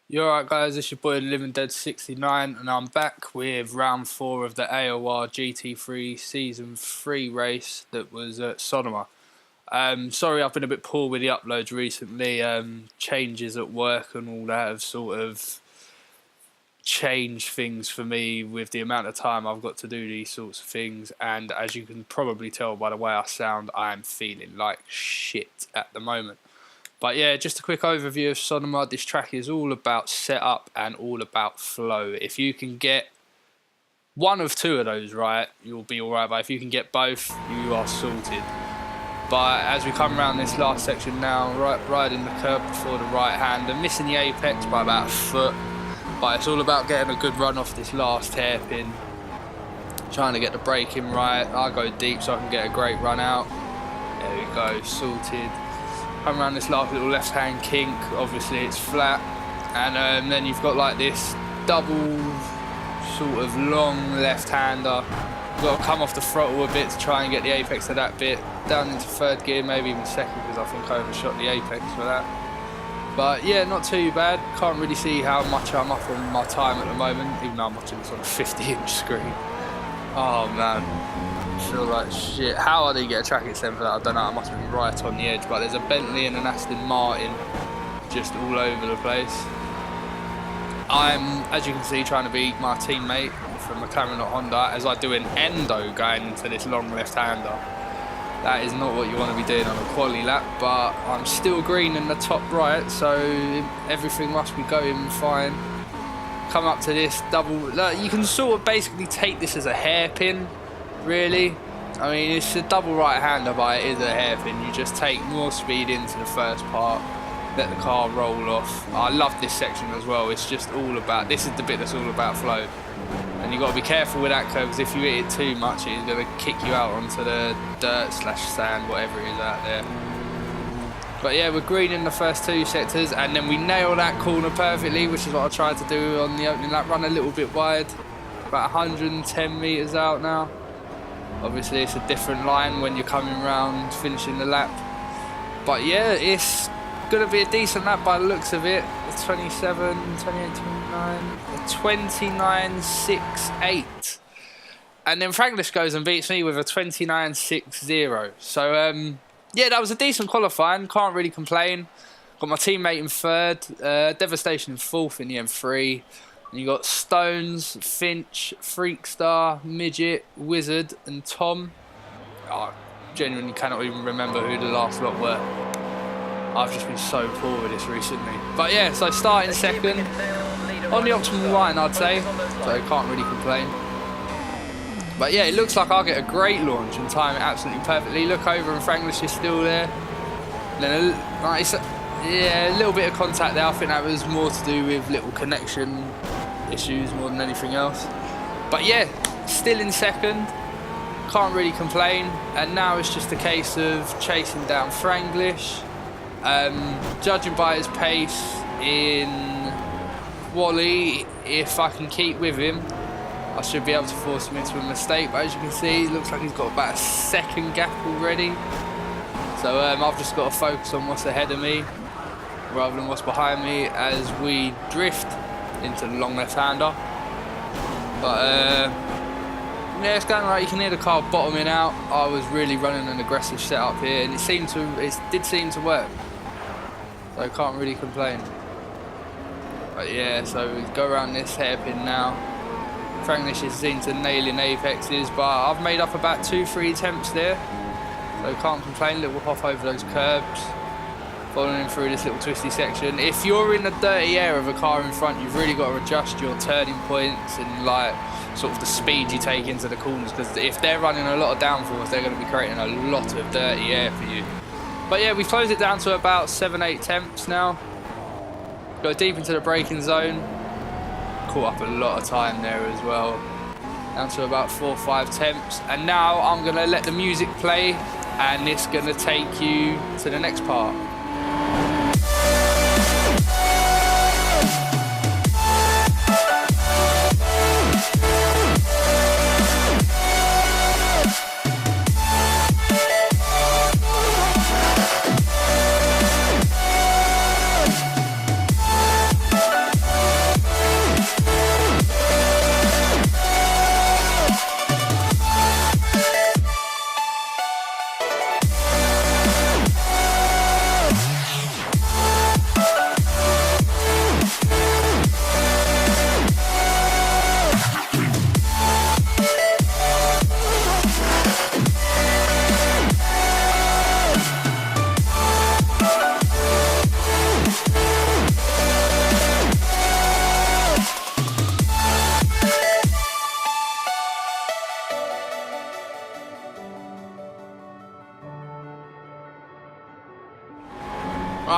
You alright guys, it's your boy Living Dead 69 and I'm back with round 4 of the AOR GT3 Season 3 race that was at Sonoma. Sorry I've been a bit poor with the uploads recently. Changes at work and all that have sort of changed things for me with the amount of time I've got to do these sorts of things, and as you can probably tell by the way I sound, I am feeling like shit at the moment. But yeah, just a quick overview of Sonoma. This track is all about setup and all about flow. If you can get one of two of those right, you'll be alright. But if you can get both, you are sorted. But as we come around this last section now, riding the curb before the right hand and missing the apex by about a foot. But it's all about getting a good run off this last hairpin. Trying to get the braking right. I go deep so I can get a great run out. There we go, sorted. Come around this last little left hand kink, obviously it's flat, and then you've got like this double sort of long left hander. You've got to come off the throttle a bit to try and get the apex of that bit, down into third gear, maybe even second, because I think I overshot the apex for that. But yeah, not too bad. Can't really see how much I'm up on my time at the moment, even though I'm watching this on a 50-inch screen. Oh man, I feel like shit. How I didn't get a track extend for that, I don't know. I must have been right on the edge. But there's a Bentley and an Aston Martin just all over the place. I'm, as you can see, trying to beat my teammate from McLaren or Honda as I do an endo going into this long left-hander. That is not what you want to be doing on a quali lap, but I'm still green in the top right, so everything must be going fine. Come up to this double, you can sort of basically take this as a hairpin, really. I mean, it's a double right-hander, but it is a hairpin. You just take more speed into the first part, let the car roll off. I love this section as well. It's just all about, this is the bit that's all about flow. And you've got to be careful with that curve, because if you hit it too much, it's going to kick you out onto the dirt / sand, whatever it is out there. But yeah, we're green in the first two sectors, and then we nail that corner perfectly, which is what I tried to do on the opening lap. Run a little bit wide, about 110 metres out now. Obviously it's a different line when you're coming round finishing the lap. But yeah, it's going to be a decent lap by the looks of it. It's 27, 28, 29, 29.68. And then Franglish goes and beats me with a 29.60. So yeah, that was a decent qualifying, can't really complain. Got my teammate in third, Devastation in fourth in the M3. And you got Stones, Finch, Freakstar, Midget, Wizard and Tom. I genuinely cannot even remember who the last lot were. I've just been so poor with this recently. But yeah, so starting second, on the optimal line I'd say, so I can't really complain. But yeah, it looks like I'll get a great launch and time it absolutely perfectly. Look over and Franglish is still there. And then a little bit of contact there. I think that was more to do with little connection issues more than anything else. But yeah, still in second. Can't really complain. And now it's just a case of chasing down Franglish. Judging by his pace in Wally, if I can keep with him, I should be able to force him into a mistake, but as you can see, it looks like he's got about a second gap already. So I've just got to focus on what's ahead of me rather than what's behind me as we drift into the long left-hander. But yeah, it's going right. You can hear the car bottoming out. I was really running an aggressive setup here, and it did seem to work. So I can't really complain. But yeah, so we go around this hairpin now. Franglish is seen to nailing apexes, but I've made up about 2-3 attempts there, so can't complain. Little hop over those curbs, following through this little twisty section. If you're in the dirty air of a car in front, you've really got to adjust your turning points and like sort of the speed you take into the corners, because if they're running a lot of downforce, they're going to be creating a lot of dirty air for you. But yeah, we've closed it down to about 7-8 temps now. Go deep into the braking zone. Caught up a lot of time there as well, down to about 4 or 5 temps, and now I'm gonna let the music play and it's gonna take you to the next part.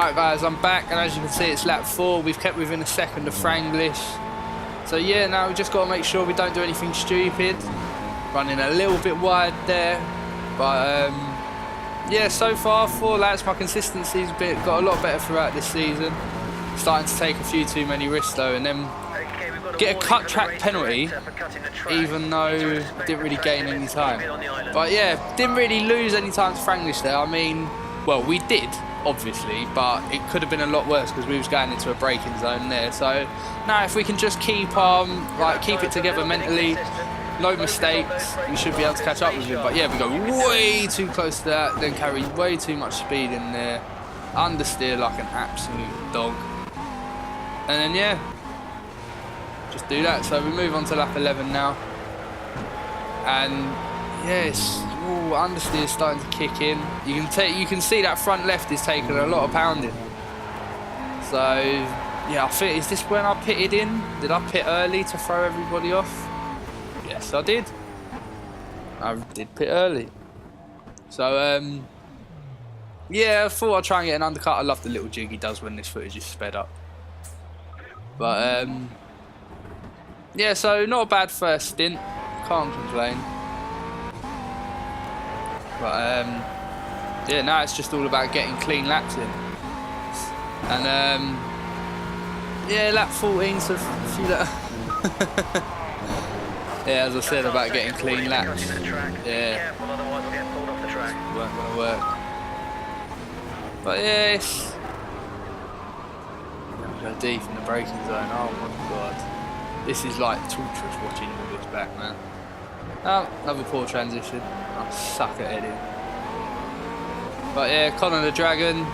Right guys, I'm back, and as you can see it's lap 4. We've kept within a second of Franglish. So yeah, now we've just got to make sure we don't do anything stupid. Running a little bit wide there. But yeah, so far 4 laps, my consistency's got a lot better throughout this season. Starting to take a few too many risks though, and then get a cut track penalty, even though didn't really gain any time. But yeah, didn't really lose any time to Franglish there. I mean, well, we did, obviously, but it could have been a lot worse because we was going into a braking zone there. So now if we can just keep keep it together mentally, no mistakes, we should be able to catch up with him. But yeah, we go way too close to that, then carry way too much speed in there, understeer like an absolute dog, and then yeah, just do that. So we move on to lap 11 now, and yes, understeer is starting to kick in. You can see that front left is taking a lot of pounding. So yeah, I think, is this when I pitted in? Did I pit early to throw everybody off? Yes, I did. I did pit early. So yeah, I thought I'd try and get an undercut. I love the little jig he does when this footage is sped up. But yeah, so not a bad first stint. Can't complain. But yeah, now it's just all about getting clean laps in. And yeah, lap 14, so a few yeah, as I said about getting clean laps. Yeah, weren't gonna work. But yes, go deep in the braking zone. Oh my god, this is like torturous watching all this back, man. Oh, another poor transition. I suck at editing. But yeah, Connor the Dragon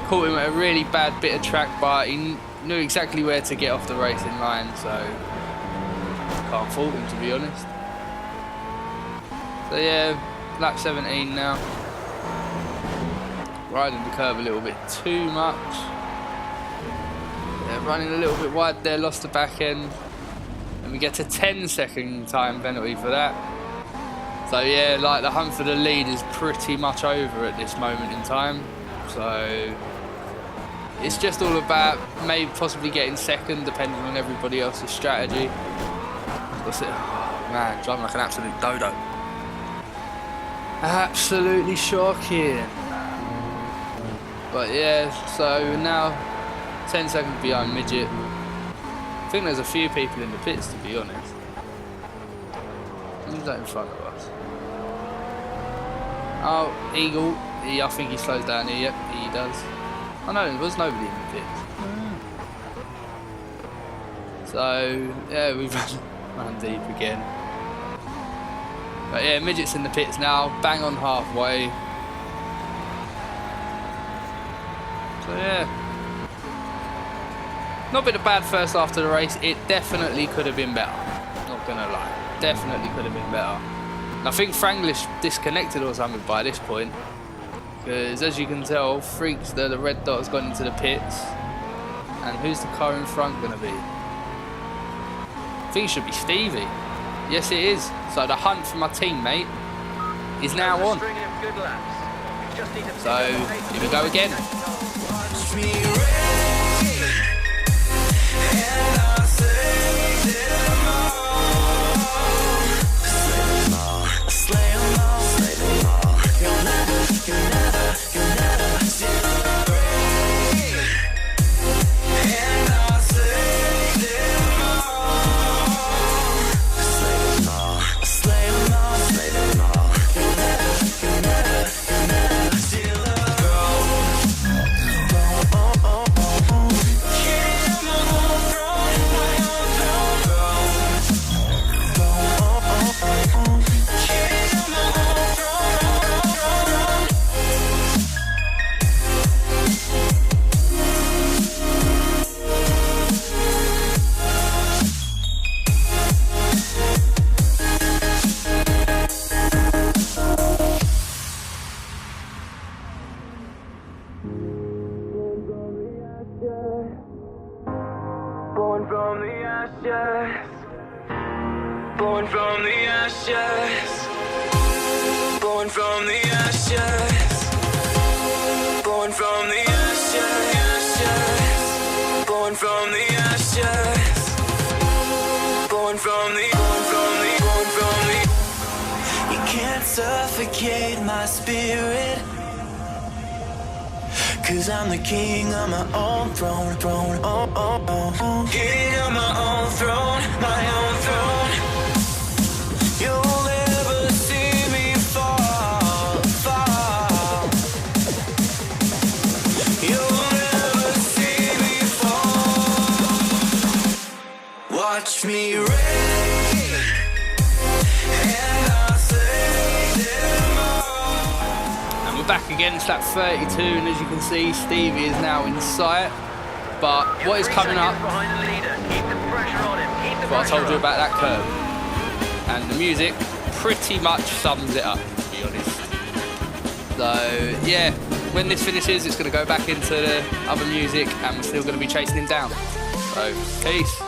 caught him at a really bad bit of track, but he knew exactly where to get off the racing line, so can't fault him, to be honest. So yeah, lap 17 now. Riding the curve a little bit too much. Yeah, running a little bit wide there, lost the back end. And we get a 10-second time penalty for that. So yeah, like the hunt for the lead is pretty much over at this moment in time. So it's just all about maybe possibly getting second, depending on everybody else's strategy. That's it. Oh, man, driving like an absolute dodo. Absolutely shocking. But yeah, so now 10 seconds behind Midget. I think there's a few people in the pits, to be honest. Who's that in front of us? Oh, Eagle. I think he slows down here. Yep, he does. Oh no, there was nobody in the pits. So yeah, we've run deep again. But yeah, Midget's in the pits now, bang on halfway. So yeah, not been a bad first after the race. It definitely could have been better. Not gonna lie, definitely could have been better. And I think Franglish disconnected or something by this point, because as you can tell, Freaks, the red dot has gone into the pits. And who's the car in front gonna be? I think it should be Stevie. Yes, it is. So the hunt for my teammate is now on. So here we go again. Born from the ashes, born from the ashes, born from the ashes, born from the ashes. from the ashes. Born from the. You can't suffocate my spirit. 'Cause I'm the king on my own throne, King on my own throne, my own throne. You'll never see me fall. You'll never see me fall. Watch me reign, and I'll save them all. And we're back against that 32, and as you can see, Stevie is now in sight. But what is coming up? What I told you about that curve. And the music pretty much sums it up, to be honest. So, yeah, when this finishes, it's going to go back into the other music, and we're still going to be chasing him down. So, peace.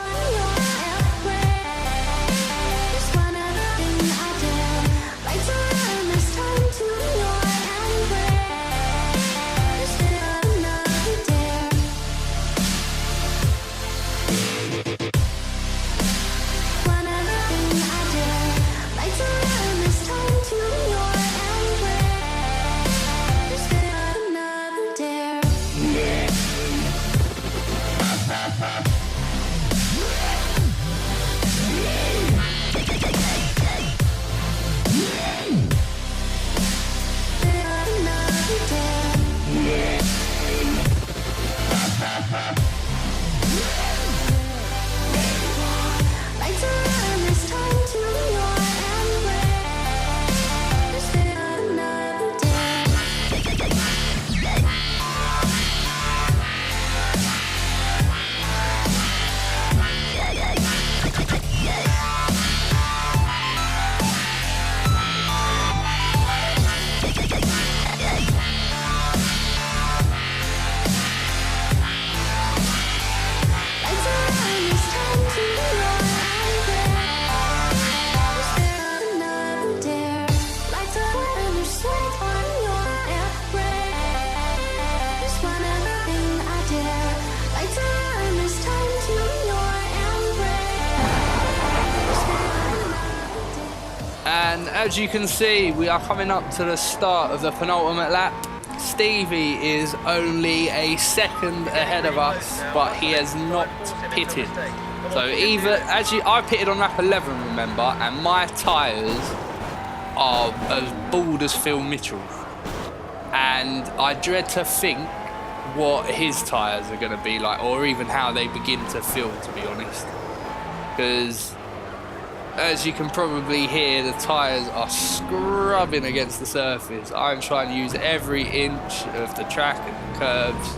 And as you can see, we are coming up to the start of the penultimate lap. Stevie is only a second ahead of us, but he has not pitted. So I pitted on lap 11, remember, and my tyres are as bald as Phil Mitchell's. And I dread to think what his tyres are going to be like, or even how they begin to feel, to be honest. Because as you can probably hear, the tyres are scrubbing against the surface. I'm trying to use every inch of the track and the curbs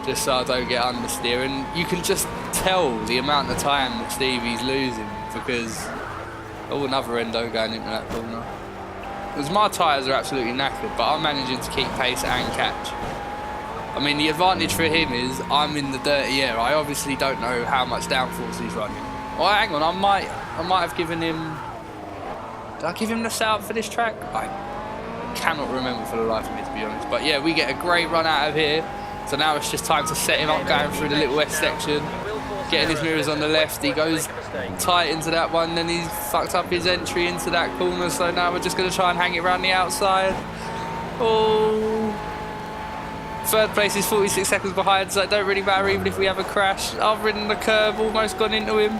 just so I don't get understeer. And you can just tell the amount of time that Stevie's losing because another endo going into that corner. Because my tyres are absolutely knackered, but I'm managing to keep pace and catch. I mean, the advantage for him is I'm in the dirty air. I obviously don't know how much downforce he's running. Oh, hang on, I might have given him... Did I give him the setup for this track? I cannot remember for the life of me, to be honest. But yeah, we get a great run out of here. So now it's just time to set him up going through the little west section. Getting his mirrors on the left. He goes tight into that one. Then he's fucked up his entry into that corner. So now we're just going to try and hang it around the outside. Oh... Third place is 46 seconds behind, so it don't really matter even if we have a crash. I've ridden the curb, almost gone into him.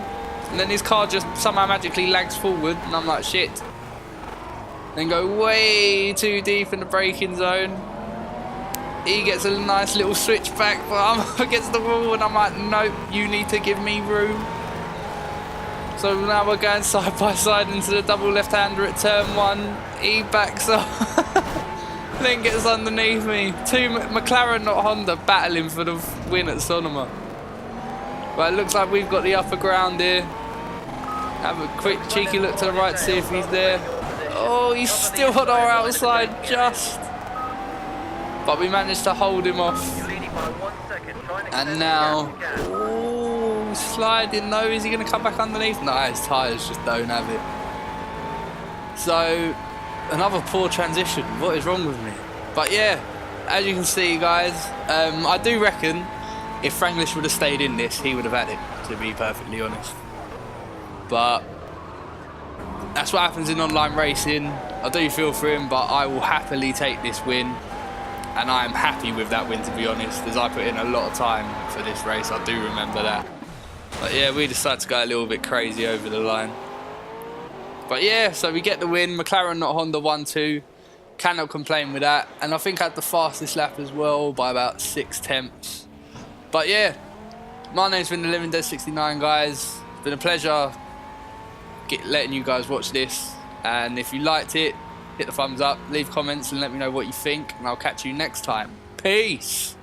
And then his car just somehow magically lags forward, and I'm like, shit. Then go way too deep in the braking zone. He gets a nice little switchback, but I'm up against the wall, and I'm like, nope, you need to give me room. So now we're going side by side into the double left-hander at turn 1. He backs up. Then gets underneath me. Two McLaren, not Honda, battling for the win at Sonoma. But it looks like we've got the upper ground here. Have a quick cheeky look to the right to see if he's there. Oh, he's still on our outside just. But we managed to hold him off. And now, oh, sliding though. Is he going to come back underneath? No, his tyres just don't have it. So, another poor transition. What is wrong with me? But yeah, as you can see, guys, I do reckon If Franglish would have stayed in this, he would have had it, to be perfectly honest. But that's what happens in online racing. I do feel for him, but I will happily take this win. And I am happy with that win, to be honest, as I put in a lot of time for this race. I do remember that. But yeah, we decided to go a little bit crazy over the line. But yeah, so we get the win. McLaren, not Honda, 1-2. Cannot complain with that. And I think I had the fastest lap as well by about 6 tenths. But yeah, my name's been the Living Dead 69, guys. It's been a pleasure letting you guys watch this. And if you liked it, hit the thumbs up, leave comments and let me know what you think. And I'll catch you next time. Peace.